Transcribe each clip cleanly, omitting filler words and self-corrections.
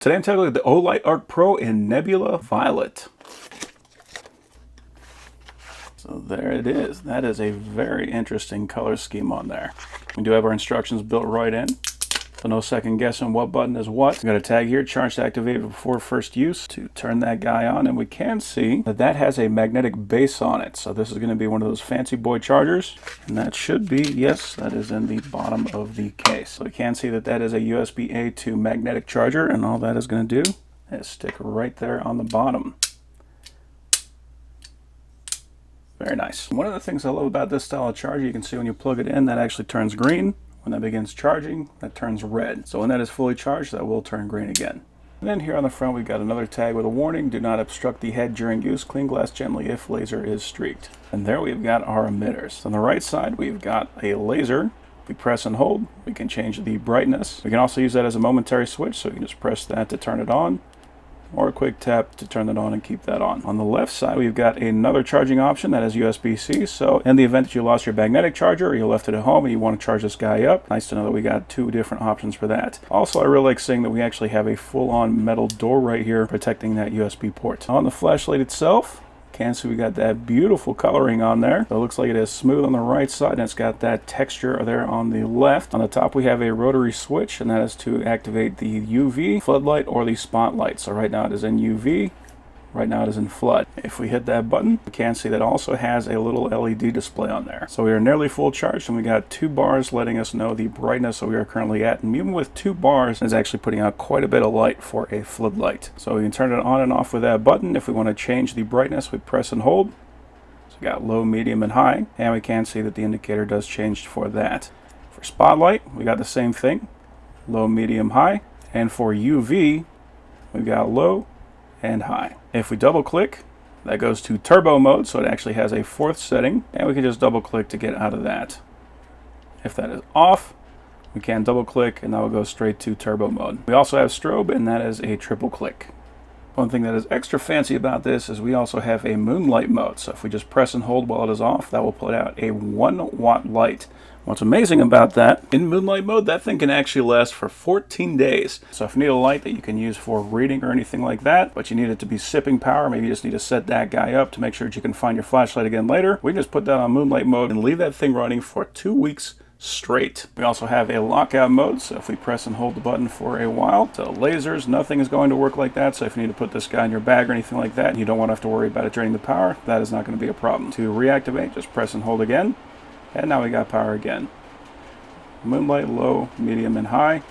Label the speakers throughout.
Speaker 1: Today I'm tackling the Olight ArkPro in Nebula Violet. So there it is. That is a very interesting color scheme on there. We do have our instructions built right in. So no second guessing what button is what. We got a tag here, charge to activate before first use to turn that guy on. And we can see that that has a magnetic base on it. So this is going to be one of those fancy boy chargers. And that should be, yes, that is in the bottom of the case. So we can see that that is a USB-A to magnetic charger. And all that is going to do is stick right there on the bottom. Very nice. One of the things I love about this style of charger, you can see when you plug it in, that actually turns green. When that begins charging, that turns red. So when that is fully charged, that will turn green again. And then here on the front, we've got another tag with a warning: do not obstruct the head during use. Clean glass gently if laser is streaked. And there we've got our emitters. On the right side, we've got a laser. If we press and hold, we can change the brightness. We can also use that as a momentary switch, so you can just press that to turn it on, or a quick tap to turn it on and keep that on. On the left side, we've got another charging option that is USB-C. So in the event that you lost your magnetic charger or you left it at home and you want to charge this guy up, nice to know that we got two different options for that. Also, I really like seeing that we actually have a full-on metal door right here protecting that USB port. On the flashlight itself, can see we got that beautiful coloring on there. So it looks like it is smooth on the right side, and it's got that texture there on the left. On the top we have a rotary switch, and that is to activate the UV, floodlight, or the spotlight. So right now it is in UV, right now it is in flood. If we hit that button, we can see that also has a little LED display on there. So we are nearly full charged, and we got 2 bars letting us know the brightness that we are currently at. And even with 2 bars, it's actually putting out quite a bit of light for a floodlight. So we can turn it on and off with that button. If we want to change the brightness, we press and hold. So we got low, medium, and high. And we can see that the indicator does change for that. For spotlight, we got the same thing. Low, medium, high. And for UV, we've got low and high. If we double click, that goes to turbo mode, so it actually has a 4th setting, and we can just double click to get out of that. If that is off, we can double click and that will go straight to turbo mode. We also have strobe, and that is a triple click. One thing that is extra fancy about this is we also have a moonlight mode. So if we just press and hold while it is off, that will put out a 1-watt light. What's amazing about that, in moonlight mode, that thing can actually last for 14 days. So if you need a light that you can use for reading or anything like that, but you need it to be sipping power, maybe you just need to set that guy up to make sure that you can find your flashlight again later, we can just put that on moonlight mode and leave that thing running for 2 weeks straight. We also have a lockout mode, so if we press and hold the button for a while, so lasers, nothing is going to work like that. So if you need to put this guy in your bag or anything like that, and you don't want to have to worry about it draining the power, that is not going to be a problem. To reactivate, just press and hold again, and now we got power again. Moonlight, low, medium, and high,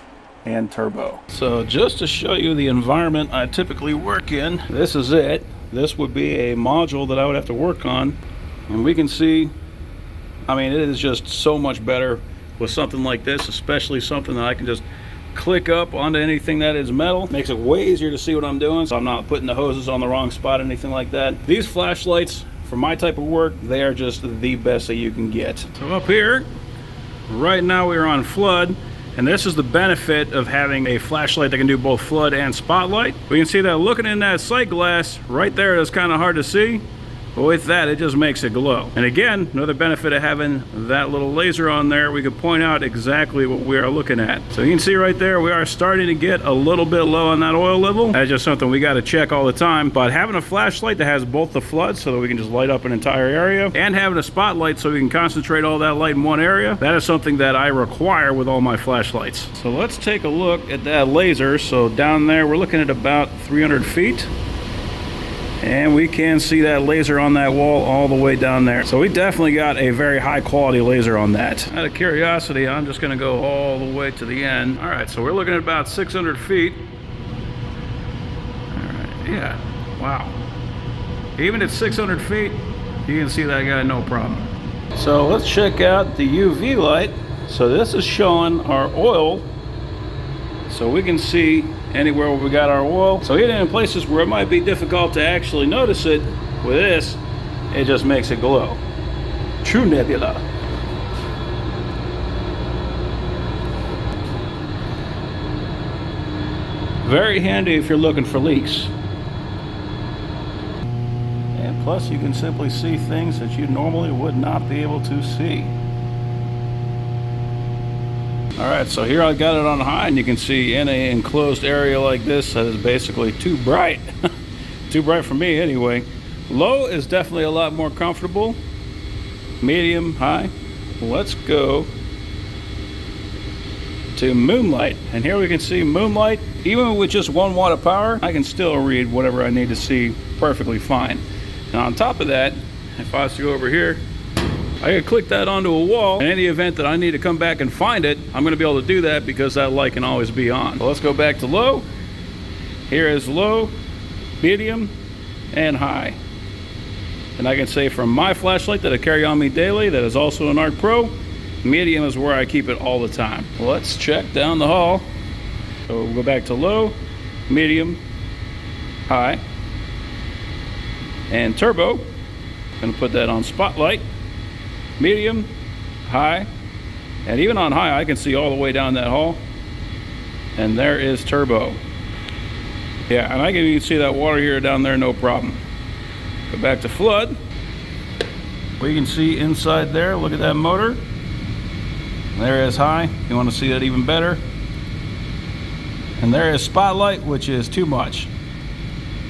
Speaker 1: and turbo. So just to show you the environment I typically work in, this is it. This would be a module that I would have to work on, and we can see, I mean, it is just so much better with something like this, especially something that I can just click up onto anything that is metal. Makes it way easier to see what I'm doing, so I'm not putting the hoses on the wrong spot or anything like that. These flashlights, for my type of work, they are just the best that you can get. So up here, right now we're on flood, and this is the benefit of having a flashlight that can do both flood and spotlight. We can see that looking in that sight glass right there, it's kind of hard to see, but with that it just makes it glow. And again, another benefit of having that little laser on there, we can point out exactly what we are looking at. So you can see right there, we are starting to get a little bit low on that oil level. That's just something we got to check all the time. But having a flashlight that has both the flood so that we can just light up an entire area, and having a spotlight so we can concentrate all that light in one area, that is something that I require with all my flashlights. So let's take a look at that laser. So down there, we're looking at about 300 feet. And we can see that laser on that wall all the way down there. So we definitely got a very high quality laser on that. Out of curiosity, I'm just gonna go all the way to the end. All right, so we're looking at about 600 feet. All right, yeah, wow. Even at 600 feet, you can see that guy no problem. So let's check out the UV light. So this is showing our oil. So we can see anywhere where we got our oil. So even in places where it might be difficult to actually notice it, with this, it just makes it glow. True Nebula. Very handy if you're looking for leaks. And plus you can simply see things that you normally would not be able to see. All right, so here I got it on high, and you can see in an enclosed area like this that is basically too bright. Too bright for me anyway. Low is definitely a lot more comfortable. Medium, high. Let's go to Moonlight. And here we can see Moonlight. Even with just 1 watt of power, I can still read whatever I need to see perfectly fine. And on top of that, if I was to go over here, I can click that onto a wall. In any event that I need to come back and find it, I'm going to be able to do that because that light can always be on. So let's go back to low. Here is low, medium, and high. And I can say from my flashlight that I carry on me daily, that is also an ArkPro, medium is where I keep it all the time. Let's check down the hall. So we'll go back to low, medium, high, and turbo. I'm going to put that on spotlight. Medium, high, and even on high I can see all the way down that hall, and there is turbo. Yeah, and I can even see that water here down there, no problem. Go back to flood. We can see inside there, look at that motor. There is high, you want to see that even better. And there is spotlight, which is too much.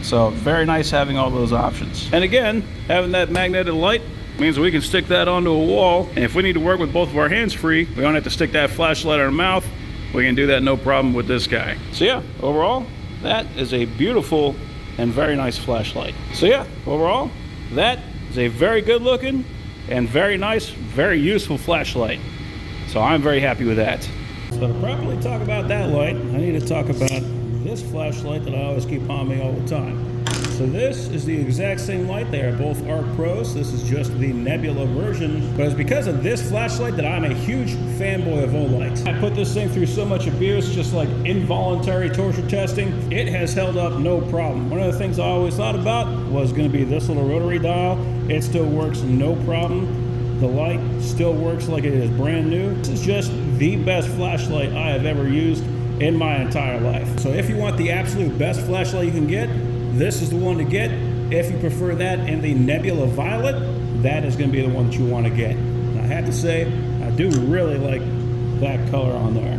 Speaker 1: So very nice having all those options. And again, having that magnetic light means we can stick that onto a wall, and if we need to work with both of our hands free, we don't have to stick that flashlight in our mouth. We can do that no problem with this guy. So yeah, overall, that is a beautiful and very nice flashlight. So yeah, overall, that is a very good looking and very nice, very useful flashlight. So I'm very happy with that. So to properly talk about that light, I need to talk about this flashlight that I always keep on me all the time. So this is the exact same light. They are both ArkPros. This is just the Nebula version. But it's because of this flashlight that I'm a huge fanboy of Olight. I put this thing through so much abuse, just like involuntary torture testing. It has held up no problem. One of the things I always thought about was going to be this little rotary dial. It still works no problem. The light still works like it is brand new. This is just the best flashlight I have ever used in my entire life. So if you want the absolute best flashlight you can get, this is the one to get. If you prefer that in the Nebula Violet, that is going to be the one that you want to get. And I have to say, I do really like that color on there.